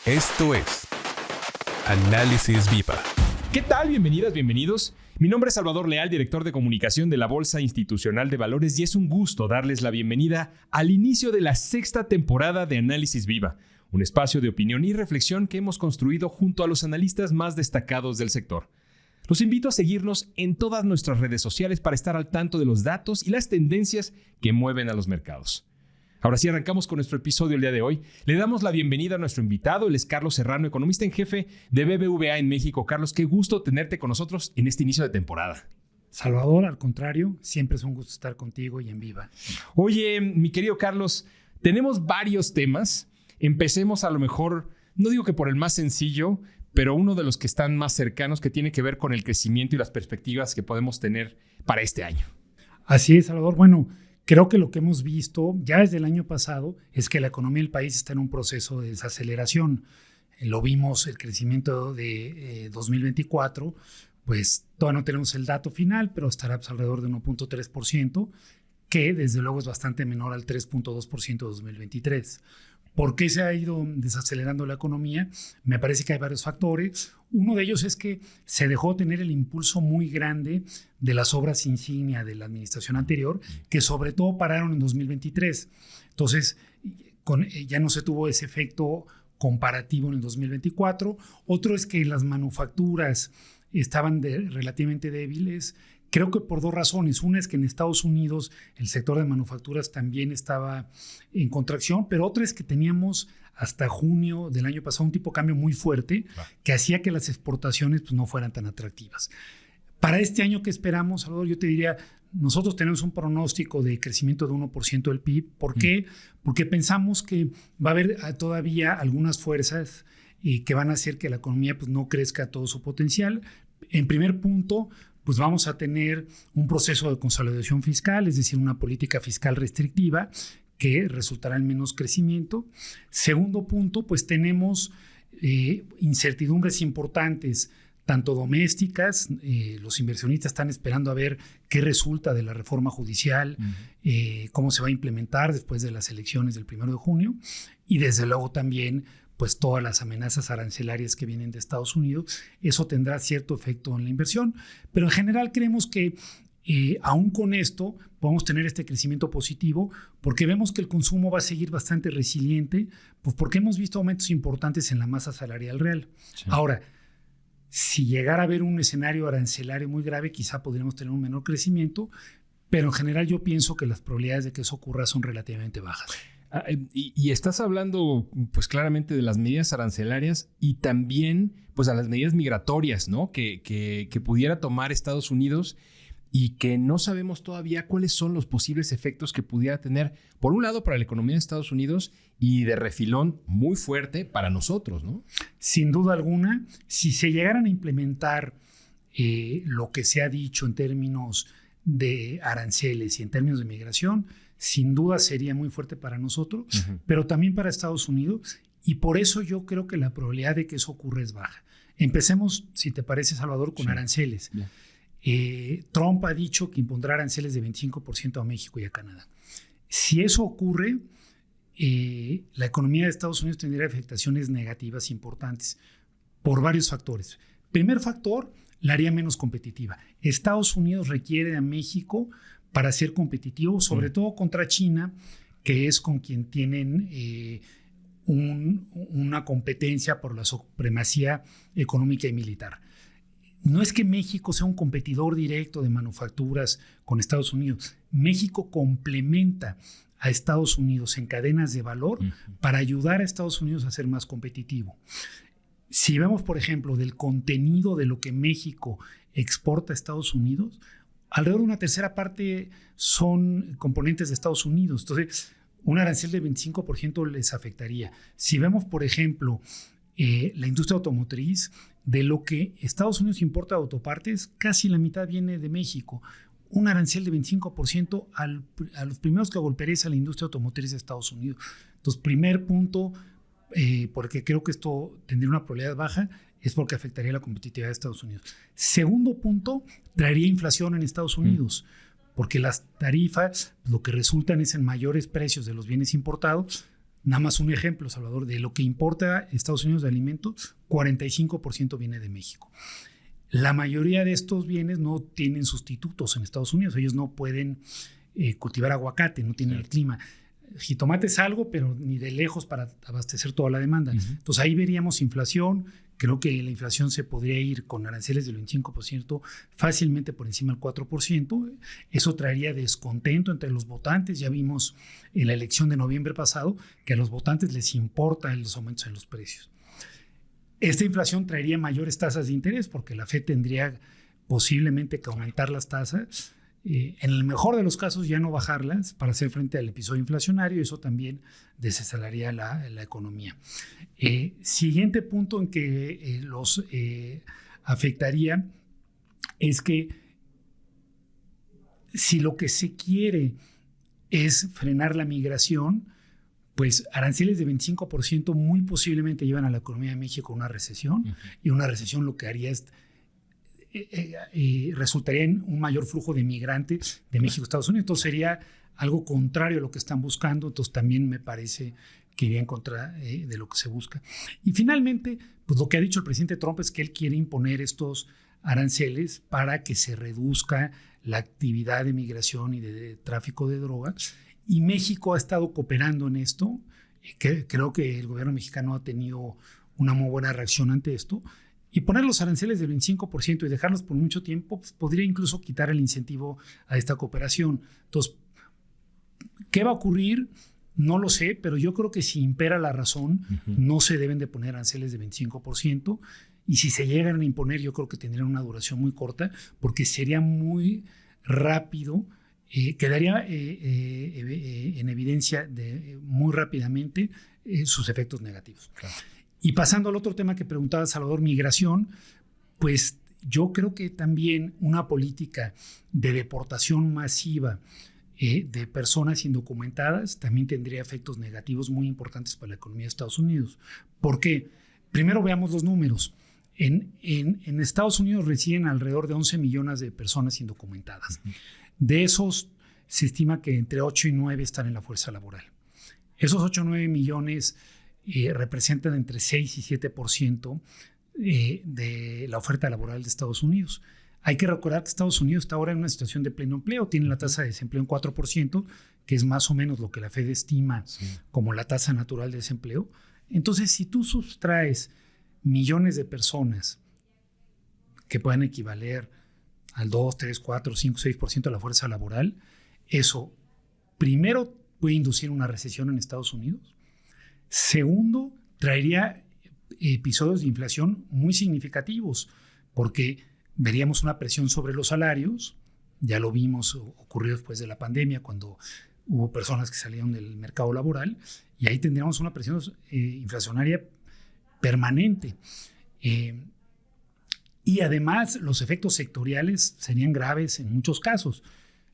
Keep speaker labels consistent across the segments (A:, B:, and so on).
A: Esto es Análisis Viva.
B: ¿Qué tal? Bienvenidas, bienvenidos. Mi nombre es Salvador Leal, director de comunicación de la Bolsa Institucional de Valores, y es un gusto darles la bienvenida al inicio de la sexta temporada de Análisis Viva, un espacio de opinión y reflexión que hemos construido junto a los analistas más destacados del sector. Los invito a seguirnos en todas nuestras redes sociales para estar al tanto de los datos y las tendencias que mueven a los mercados. Ahora sí, arrancamos con nuestro episodio el día de hoy. Le damos la bienvenida a nuestro invitado, él es Carlos Serrano, economista en jefe de BBVA en México. Carlos, qué gusto tenerte con nosotros en este inicio de temporada.
C: Salvador, al contrario, siempre es un gusto estar contigo y en Viva.
B: Oye, mi querido Carlos, tenemos varios temas. Empecemos a lo mejor, no digo que por el más sencillo, pero uno de los que están más cercanos, que tiene que ver con el crecimiento y las perspectivas que podemos tener para este año.
C: Así es, Salvador. Bueno, creo que lo que hemos visto ya desde el año pasado es que la economía del país está en un proceso de desaceleración. Lo vimos el crecimiento de 2024, pues todavía no tenemos el dato final, pero estará alrededor de 1.3%, que desde luego es bastante menor al 3.2% de 2023. ¿Por qué se ha ido desacelerando la economía? Me parece que hay varios factores. Uno de ellos es que se dejó tener el impulso muy grande de las obras insignia de la administración anterior, que sobre todo pararon en 2023. Entonces, ya no se tuvo ese efecto comparativo en el 2024. Otro es que las manufacturas estaban relativamente débiles. Creo que por dos razones. Una es que en Estados Unidos el sector de manufacturas también estaba en contracción, pero otra es que teníamos hasta junio del año pasado un tipo de cambio muy fuerte que hacía que las exportaciones pues, no fueran tan atractivas. Para este año que esperamos, Salvador, yo te diría, nosotros tenemos un pronóstico de crecimiento de 1% del PIB. ¿Por qué? Porque pensamos que va a haber todavía algunas fuerzas que van a hacer que la economía pues, no crezca a todo su potencial. En primer punto, pues vamos a tener un proceso de consolidación fiscal, es decir, una política fiscal restrictiva que resultará en menos crecimiento. Segundo punto, pues tenemos incertidumbres importantes, tanto domésticas, los inversionistas están esperando a ver qué resulta de la reforma judicial, cómo se va a implementar después de las elecciones del 1 de junio, y desde luego también pues todas las amenazas arancelarias que vienen de Estados Unidos, eso tendrá cierto efecto en la inversión, pero en general creemos que aún con esto podemos tener este crecimiento positivo porque vemos que el consumo va a seguir bastante resiliente, pues porque hemos visto aumentos importantes en la masa salarial real. Sí. Ahora, si llegara a haber un escenario arancelario muy grave, quizá podríamos tener un menor crecimiento, pero en general yo pienso que las probabilidades de que eso ocurra son relativamente bajas.
B: Y estás hablando pues claramente de las medidas arancelarias y también pues a las medidas migratorias, ¿no? que pudiera tomar Estados Unidos y que no sabemos todavía cuáles son los posibles efectos que pudiera tener, por un lado para la economía de Estados Unidos y de refilón muy fuerte para nosotros, ¿no?
C: Sin duda alguna, si se llegaran a implementar lo que se ha dicho en términos de aranceles y en términos de migración, sin duda sería muy fuerte para nosotros, pero también para Estados Unidos, y por eso yo creo que la probabilidad de que eso ocurra es baja. Empecemos, si te parece, Salvador, con aranceles. Trump ha dicho que impondrá aranceles de 25% a México y a Canadá. Si eso ocurre, la economía de Estados Unidos tendría afectaciones negativas importantes por varios factores. Primer factor, la haría menos competitiva. Estados Unidos requiere a México para ser competitivo, sobre todo contra China, que es con quien tienen una competencia por la supremacía económica y militar. No es que México sea un competidor directo de manufacturas con Estados Unidos. México complementa a Estados Unidos en cadenas de valor para ayudar a Estados Unidos a ser más competitivo. Si vemos, por ejemplo, del contenido de lo que México exporta a Estados Unidos, alrededor de una tercera parte son componentes de Estados Unidos. Entonces, un arancel de 25% les afectaría. Si vemos, por ejemplo, la industria automotriz, de lo que Estados Unidos importa de autopartes, casi la mitad viene de México. Un arancel de 25% a los primeros que golpearía es a la industria automotriz de Estados Unidos. Entonces, primer punto, porque creo que esto tendría una probabilidad baja, es porque afectaría la competitividad de Estados Unidos. Segundo punto, traería inflación en Estados Unidos, porque las tarifas lo que resultan es en mayores precios de los bienes importados, Nada más un ejemplo, Salvador, de lo que importa Estados Unidos de alimentos, 45% viene de México. La mayoría de estos bienes no tienen sustitutos en Estados Unidos. Ellos no pueden cultivar aguacate, no tienen el clima. Jitomate es algo, pero ni de lejos para abastecer toda la demanda. Entonces ahí veríamos inflación. Creo que la inflación se podría ir con aranceles del 25% fácilmente por encima del 4%. Eso traería descontento entre los votantes. Ya vimos en la elección de noviembre pasado que a los votantes les importan los aumentos en los precios. Esta inflación traería mayores tasas de interés porque la FED tendría posiblemente que aumentar las tasas. En el mejor de los casos ya no bajarlas para hacer frente al episodio inflacionario, y eso también desaceleraría la economía. Siguiente punto en que los afectaría es que si lo que se quiere es frenar la migración, pues aranceles de 25% muy posiblemente llevan a la economía de México a una recesión, y una recesión lo que haría es resultaría en un mayor flujo de migrantes de México a Estados Unidos. Entonces sería algo contrario a lo que están buscando. Entonces también me parece que iría en contra de lo que se busca. Y finalmente, pues lo que ha dicho el presidente Trump es que él quiere imponer estos aranceles para que se reduzca la actividad de migración y de tráfico de drogas. Y México ha estado cooperando en esto. Creo que el gobierno mexicano ha tenido una muy buena reacción ante esto. Y poner los aranceles del 25% y dejarlos por mucho tiempo, pues, podría incluso quitar el incentivo a esta cooperación. Entonces, ¿qué va a ocurrir? No lo sé, pero yo creo que si impera la razón, no se deben de poner aranceles de 25%. Y si se llegan a imponer, yo creo que tendrían una duración muy corta, porque sería muy rápido, quedaría en evidencia muy rápidamente sus efectos negativos. Claro. Y pasando al otro tema que preguntaba Salvador, migración, pues yo creo que también una política de deportación masiva de personas indocumentadas también tendría efectos negativos muy importantes para la economía de Estados Unidos. ¿Por qué? Primero veamos los números. En Estados Unidos residen alrededor de 11 millones de personas indocumentadas. De esos, se estima que entre 8 y 9 están en la fuerza laboral. Esos 8 o 9 millones representan entre 6 y 7% de la oferta laboral de Estados Unidos. Hay que recordar que Estados Unidos está ahora en una situación de pleno empleo, tiene la tasa de desempleo en 4%, que es más o menos lo que la FED estima como la tasa natural de desempleo. Entonces, si tú sustraes millones de personas que puedan equivaler al 2, 3, 4, 5, 6% de la fuerza laboral, eso primero puede inducir una recesión en Estados Unidos. Segundo, traería episodios de inflación muy significativos, porque veríamos una presión sobre los salarios. Ya lo vimos, ocurrió después de la pandemia, cuando hubo personas que salieron del mercado laboral, y ahí tendríamos una presión inflacionaria permanente. Y además, los efectos sectoriales serían graves en muchos casos.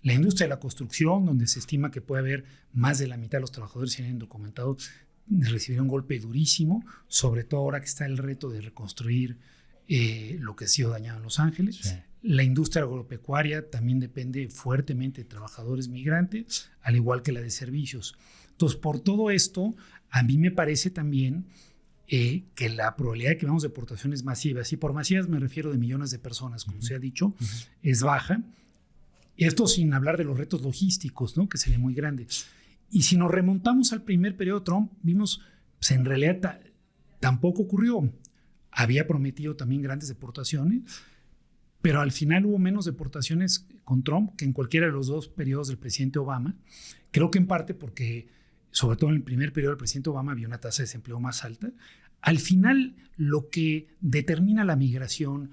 C: La industria de la construcción, donde se estima que puede haber más de la mitad de los trabajadores serían indocumentados, recibiría un golpe durísimo, sobre todo ahora que está el reto de reconstruir lo que ha sido dañado en Los Ángeles. Sí. La industria agropecuaria también depende fuertemente de trabajadores migrantes, al igual que la de servicios. Entonces, por todo esto, a mí me parece también que la probabilidad de que veamos deportaciones masivas, y por masivas me refiero de millones de personas, como se ha dicho, es baja. Esto sin hablar de los retos logísticos, ¿no?, que serían muy grandes. Y si nos remontamos al primer periodo de Trump, vimos, pues en realidad tampoco ocurrió. Había prometido también grandes deportaciones, pero al final hubo menos deportaciones con Trump que en cualquiera de los dos periodos del presidente Obama. Creo que en parte porque, sobre todo en el primer periodo del presidente Obama, había una tasa de desempleo más alta. Al final, lo que determina la migración,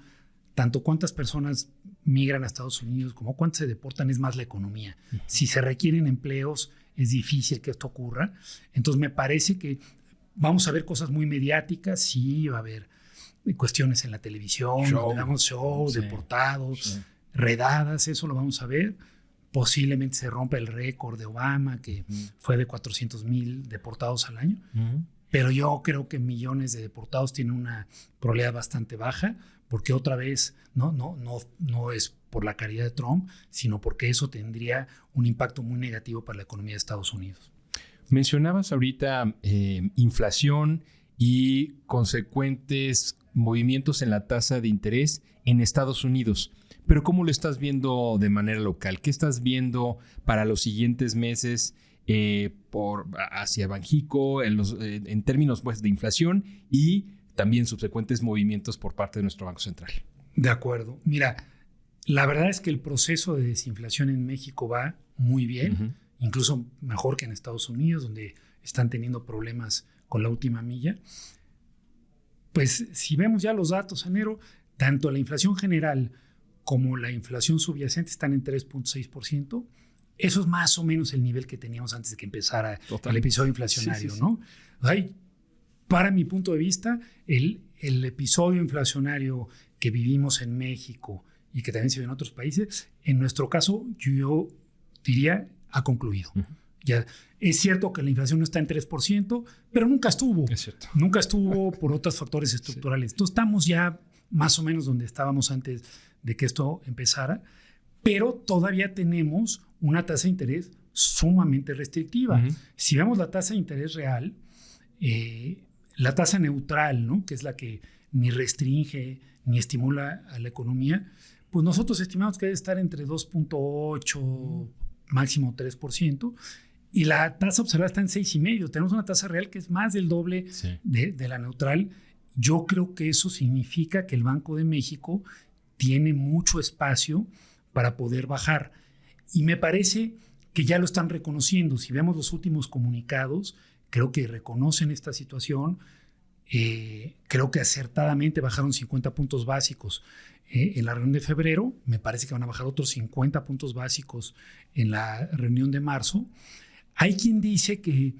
C: tanto cuántas personas migran a Estados Unidos como cuántas se deportan, es más la economía. Si se requieren empleos, es difícil que esto ocurra. Entonces me parece que vamos a ver cosas muy mediáticas. Sí, va a haber cuestiones en la televisión, shows, deportados, redadas, eso lo vamos a ver. Posiblemente se rompa el récord de Obama, que fue de 400,000 deportados al año. Pero yo creo que millones de deportados tienen una probabilidad bastante baja, porque otra vez no es por la caridad de Trump, sino porque eso tendría un impacto muy negativo para la economía de Estados Unidos.
B: Mencionabas ahorita inflación y consecuentes movimientos en la tasa de interés en Estados Unidos. Pero ¿cómo lo estás viendo de manera local? ¿Qué estás viendo para los siguientes meses hacia Banxico en términos pues, de inflación y también subsecuentes movimientos por parte de nuestro Banco Central?
C: De acuerdo. Mira, la verdad es que el proceso de desinflación en México va muy bien, incluso mejor que en Estados Unidos, donde están teniendo problemas con la última milla. Pues si vemos ya los datos, enero, tanto la inflación general como la inflación subyacente están en 3.6%. Eso es más o menos el nivel que teníamos antes de que empezara el episodio inflacionario, sí. ¿No? Ay, para mi punto de vista, el episodio inflacionario que vivimos en México y que también se ve en otros países, en nuestro caso, yo diría, ha concluido. Ya, es cierto que la inflación no está en 3%, pero nunca estuvo.
B: Es cierto.
C: Nunca estuvo por otros factores estructurales. Sí. Entonces estamos ya más o menos donde estábamos antes de que esto empezara, pero todavía tenemos una tasa de interés sumamente restrictiva. Si vemos la tasa de interés real, la tasa neutral, ¿no? Que es la que ni restringe ni estimula a la economía, pues nosotros estimamos que debe estar entre 2.8, máximo 3%, y la tasa observada está en 6.5. Tenemos una tasa real que es más del doble de la neutral. Yo creo que eso significa que el Banco de México tiene mucho espacio para poder bajar. Y me parece que ya lo están reconociendo. Si vemos los últimos comunicados, creo que reconocen esta situación. Creo que acertadamente bajaron 50 puntos básicos en la reunión de febrero. Me parece que van a bajar otros 50 puntos básicos en la reunión de marzo. Hay quien dice que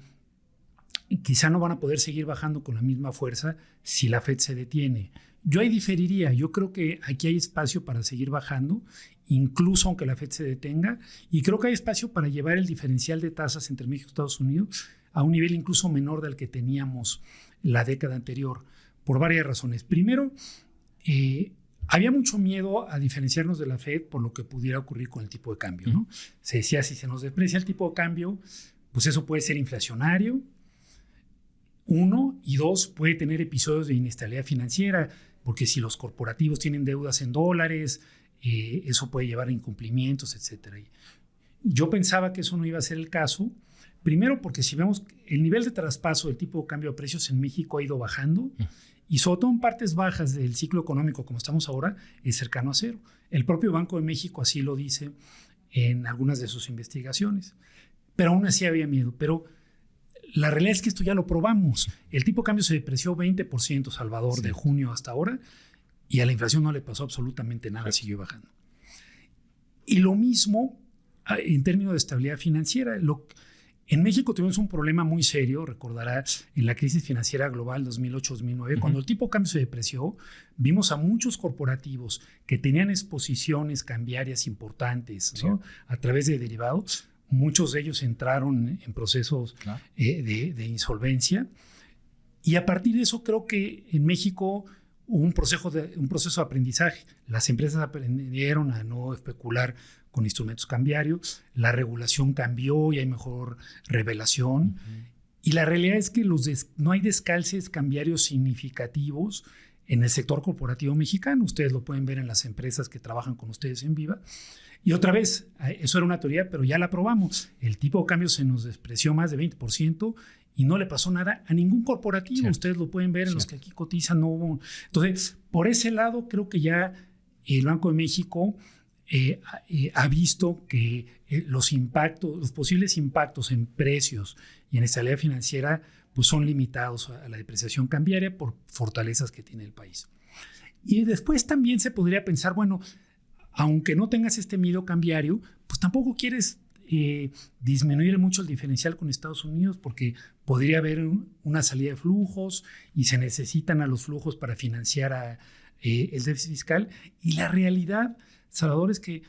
C: quizá no van a poder seguir bajando con la misma fuerza si la Fed se detiene. Yo ahí diferiría. Yo creo que aquí hay espacio para seguir bajando, incluso aunque la Fed se detenga, y creo que hay espacio para llevar el diferencial de tasas entre México y Estados Unidos a un nivel incluso menor del que teníamos la década anterior, por varias razones. Primero, había mucho miedo a diferenciarnos de la Fed por lo que pudiera ocurrir con el tipo de cambio, ¿no? Se decía, si se nos deprecia el tipo de cambio, pues eso puede ser inflacionario, 1, y 2, puede tener episodios de inestabilidad financiera, porque si los corporativos tienen deudas en dólares, eso puede llevar a incumplimientos, etc. Yo pensaba que eso no iba a ser el caso, primero porque si vemos el nivel de traspaso del tipo de cambio de precios en México ha ido bajando, y sobre todo en partes bajas del ciclo económico como estamos ahora, es cercano a cero. El propio Banco de México así lo dice en algunas de sus investigaciones. Pero aún así había miedo. Pero la realidad es que esto ya lo probamos. El tipo de cambio se depreció 20%, Salvador, de junio hasta ahora, y a la inflación no le pasó absolutamente nada, siguió bajando. Y lo mismo en términos de estabilidad financiera. En México tuvimos un problema muy serio, recordarás, en la crisis financiera global 2008-2009, cuando el tipo de cambio se depreció, vimos a muchos corporativos que tenían exposiciones cambiarias importantes, ¿no? A través de derivados. Muchos de ellos entraron en procesos de insolvencia. Y a partir de eso creo que en México hubo un proceso de aprendizaje. Las empresas aprendieron a no especular con instrumentos cambiarios, la regulación cambió y hay mejor revelación. Y la realidad es que no hay descalces cambiarios significativos en el sector corporativo mexicano. Ustedes lo pueden ver en las empresas que trabajan con ustedes en Viva. Y otra vez, eso era una teoría, pero ya la probamos. El tipo de cambio se nos despreció más de 20% y no le pasó nada a ningún corporativo. Ustedes lo pueden ver en los que aquí cotizan. No hubo. Entonces, por ese lado, creo que ya el Banco de México ha visto que los posibles impactos en precios y en estabilidad financiera pues son limitados a la depreciación cambiaria por fortalezas que tiene el país. Y después también se podría pensar, bueno, aunque no tengas este miedo cambiario, pues tampoco quieres disminuir mucho el diferencial con Estados Unidos porque podría haber una salida de flujos y se necesitan a los flujos para financiar el déficit fiscal. Y la realidad, Salvador, es que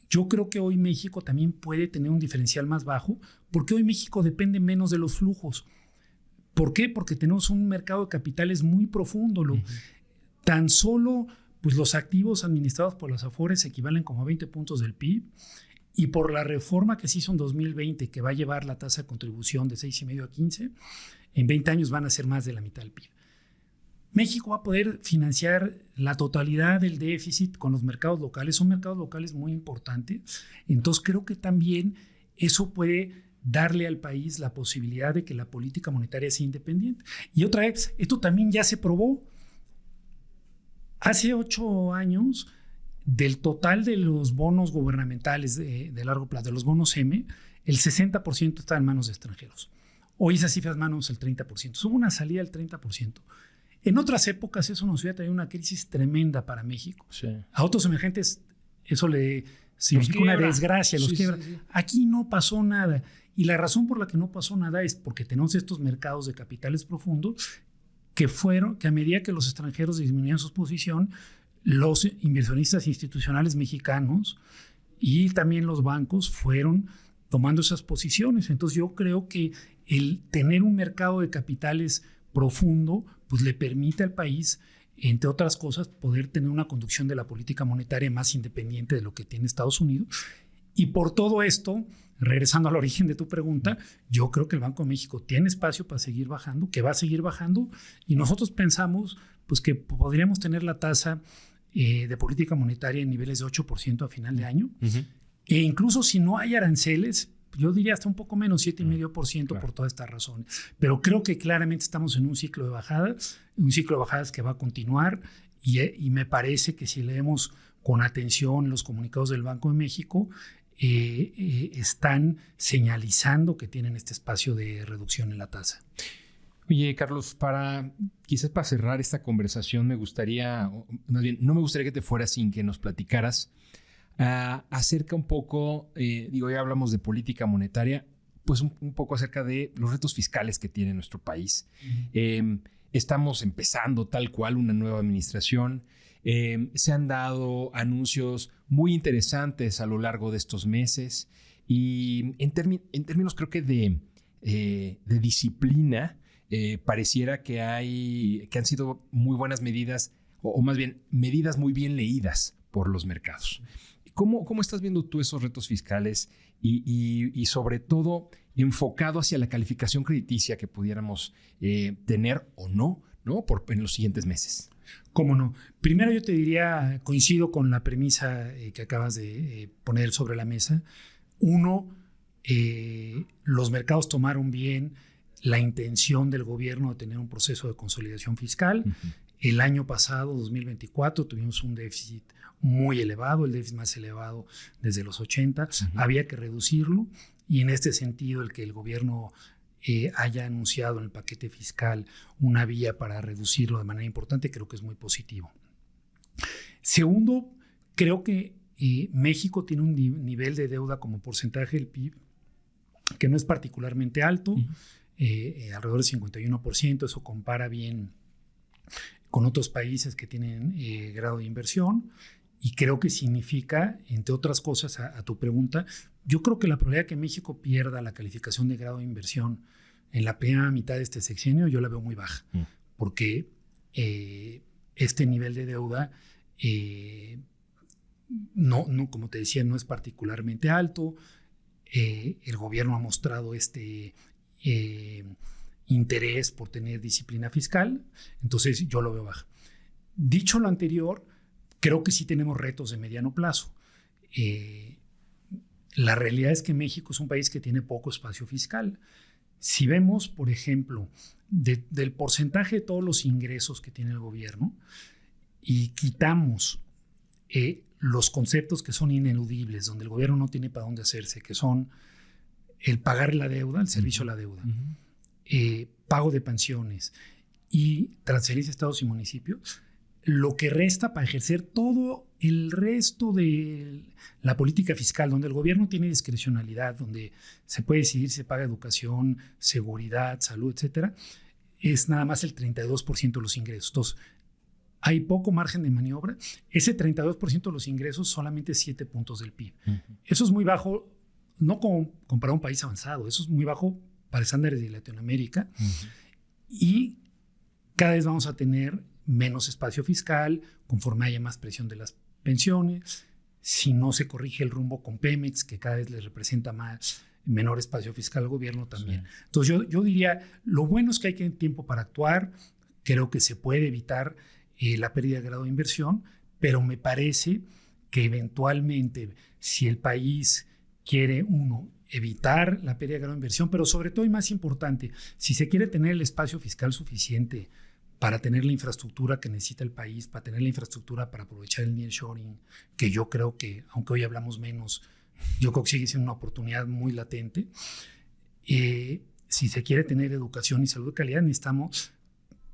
C: yo creo que hoy México también puede tener un diferencial más bajo porque hoy México depende menos de los flujos. ¿Por qué? Porque tenemos un mercado de capitales muy profundo. Tan solo pues, los activos administrados por las Afores equivalen como a 20 puntos del PIB y por la reforma que se hizo en 2020, que va a llevar la tasa de contribución de 6,5 a 15, en 20 años van a ser más de la mitad del PIB. México va a poder financiar la totalidad del déficit con los mercados locales. Son mercados locales muy importantes. Entonces creo que también eso puede darle al país la posibilidad de que la política monetaria sea independiente. Y otra vez, esto también ya se probó. Hace 8 años, del total de los bonos gubernamentales de largo plazo, de los bonos M, el 60% está en manos de extranjeros. Hoy esa cifra es manos del 30%. Hubo una salida del 30%. En otras épocas eso nos hubiera traído una crisis tremenda para México.
B: Sí.
C: A otros emergentes eso le significa una desgracia, los quiebra. Sí. Aquí no pasó nada. Y la razón por la que no pasó nada es porque tenemos estos mercados de capitales profundos que a medida que los extranjeros disminuían su posición, los inversionistas institucionales mexicanos y también los bancos fueron tomando esas posiciones. Entonces yo creo que el tener un mercado de capitales profundo pues le permite al país, entre otras cosas, poder tener una conducción de la política monetaria más independiente de lo que tiene Estados Unidos. Y por todo esto, regresando al origen de tu pregunta, yo creo que el Banco de México tiene espacio para seguir bajando, que va a seguir bajando, y nosotros pensamos pues, que podríamos tener la tasa de política monetaria en niveles de 8% a final de año, e incluso si no hay aranceles, yo diría hasta un poco menos, 7,5% claro. Por todas estas razones. Pero creo que claramente estamos en un ciclo de bajadas que va a continuar y me parece que si leemos con atención los comunicados del Banco de México, están señalizando que tienen este espacio de reducción en la tasa.
B: Oye, Carlos, quizás para cerrar esta conversación no me gustaría que te fueras sin que nos platicaras acerca un poco, ya hablamos de política monetaria, pues un poco acerca de los retos fiscales que tiene nuestro país. Estamos empezando tal cual una nueva administración. Se han dado anuncios muy interesantes a lo largo de estos meses y en términos creo que de disciplina, pareciera que han sido muy buenas medidas o más bien medidas muy bien leídas por los mercados. ¿Cómo estás viendo tú esos retos fiscales y sobre todo enfocado hacia la calificación crediticia que pudiéramos tener o no en los siguientes meses?
C: ¿Cómo no? Primero yo te diría, coincido con la premisa que acabas de poner sobre la mesa. Uno, los mercados tomaron bien la intención del gobierno de tener un proceso de consolidación fiscal. Uh-huh. El año pasado, 2024, tuvimos un déficit muy elevado, el déficit más elevado desde los 80. Uh-huh. Había que reducirlo y en este sentido el que el gobierno haya anunciado en el paquete fiscal una vía para reducirlo de manera importante, creo que es muy positivo. Segundo, creo que México tiene un nivel de deuda como porcentaje del PIB que no es particularmente alto, uh-huh. Alrededor del 51%, eso compara bien con otros países que tienen grado de inversión, y creo que significa, entre otras cosas, a tu pregunta, yo creo que la probabilidad de que México pierda la calificación de grado de inversión en la primera mitad de este sexenio, yo la veo muy baja, porque este nivel de deuda, no, como te decía, no es particularmente alto. El gobierno ha mostrado interés por tener disciplina fiscal, entonces yo lo veo baja. Dicho lo anterior, creo que sí tenemos retos de mediano plazo. La realidad es que México es un país que tiene poco espacio fiscal. Si vemos, por ejemplo, del porcentaje de todos los ingresos que tiene el gobierno y quitamos los conceptos que son ineludibles, donde el gobierno no tiene para dónde hacerse, que son el pagar la deuda, el servicio a la deuda, pago de pensiones y transferencia a estados y municipios, lo que resta para ejercer todo el resto de la política fiscal, donde el gobierno tiene discrecionalidad, donde se puede decidir si se paga educación, seguridad, salud, etcétera, es nada más el 32% de los ingresos. Entonces, hay poco margen de maniobra. Ese 32% de los ingresos, solamente 7 puntos del PIB. Uh-huh. Eso es muy bajo, no comparado a un país avanzado, eso es muy bajo para estándares de Latinoamérica. Uh-huh. Y cada vez vamos a tener menos espacio fiscal conforme haya más presión de las pensiones. si no se corrige el rumbo con Pemex, que cada vez le representa menor espacio fiscal al gobierno también. Sí. Entonces yo diría, lo bueno es que hay tiempo para actuar, creo que se puede evitar la pérdida de grado de inversión, pero me parece que eventualmente si el país quiere, evitar la pérdida de grado de inversión, pero sobre todo y más importante, si se quiere tener el espacio fiscal suficiente para tener la infraestructura que necesita el país, para tener la infraestructura para aprovechar el nearshoring, que yo creo que, aunque hoy hablamos menos, yo creo que sigue siendo una oportunidad muy latente. Si se quiere tener educación y salud de calidad, necesitamos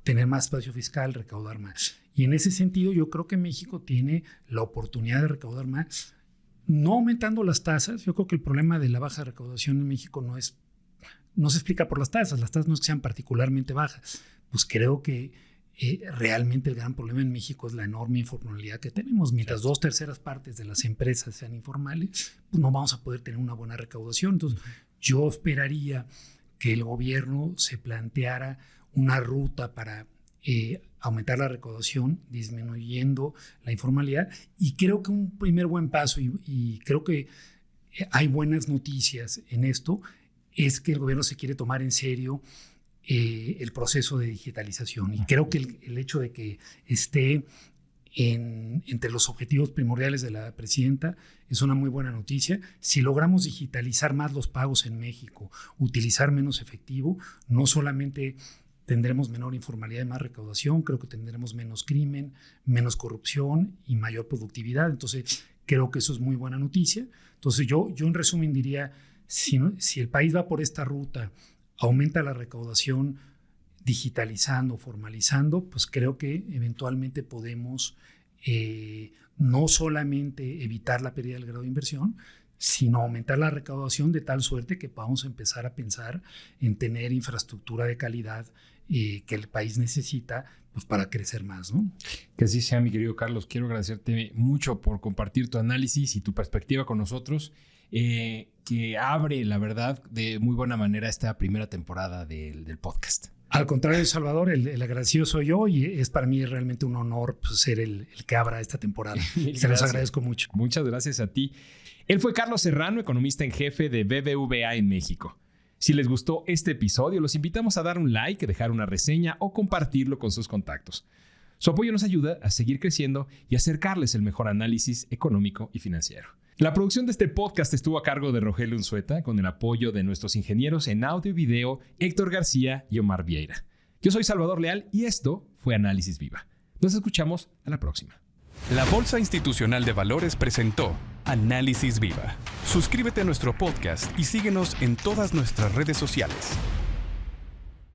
C: tener más espacio fiscal, recaudar más. Y en ese sentido, yo creo que México tiene la oportunidad de recaudar más, no aumentando las tasas. Yo creo que el problema de la baja recaudación en México no se explica por las tasas no es que sean particularmente bajas. Pues creo que realmente el gran problema en México es la enorme informalidad que tenemos. Mientras 2/3 partes de las empresas sean informales, pues no vamos a poder tener una buena recaudación. Entonces, yo esperaría que el gobierno se planteara una ruta para aumentar la recaudación, disminuyendo la informalidad. Y creo que un primer buen paso, y creo que hay buenas noticias en esto, es que el gobierno se quiere tomar en serio el proceso de digitalización. Y creo que el hecho de que esté entre los objetivos primordiales de la presidenta es una muy buena noticia. Si logramos digitalizar más los pagos en México, utilizar menos efectivo, no solamente tendremos menor informalidad y más recaudación, creo que tendremos menos crimen, menos corrupción y mayor productividad. Entonces, creo que eso es muy buena noticia. Entonces, yo en resumen diría, si el país va por esta ruta, aumenta la recaudación digitalizando, formalizando, pues creo que eventualmente podemos no solamente evitar la pérdida del grado de inversión, sino aumentar la recaudación de tal suerte que podamos empezar a pensar en tener infraestructura de calidad que el país necesita, pues, para crecer más, ¿no?
B: Que así sea, mi querido Carlos. Quiero agradecerte mucho por compartir tu análisis y tu perspectiva con nosotros, que abre, la verdad, de muy buena manera esta primera temporada del podcast.
C: Al contrario, Salvador, el agradecido soy yo y es para mí realmente un honor, pues, ser el que abra esta temporada. Se los agradezco mucho.
B: Muchas gracias a ti. Él fue Carlos Serrano, economista en jefe de BBVA en México. Si les gustó este episodio, los invitamos a dar un like, dejar una reseña o compartirlo con sus contactos. Su apoyo nos ayuda a seguir creciendo y acercarles el mejor análisis económico y financiero. La producción de este podcast estuvo a cargo de Rogelio Unzueta, con el apoyo de nuestros ingenieros en audio y video, Héctor García y Omar Vieira. Yo soy Salvador Leal y esto fue Análisis Viva. Nos escuchamos a la próxima.
A: La Bolsa Institucional de Valores presentó Análisis Viva. Suscríbete a nuestro podcast y síguenos en todas nuestras redes sociales.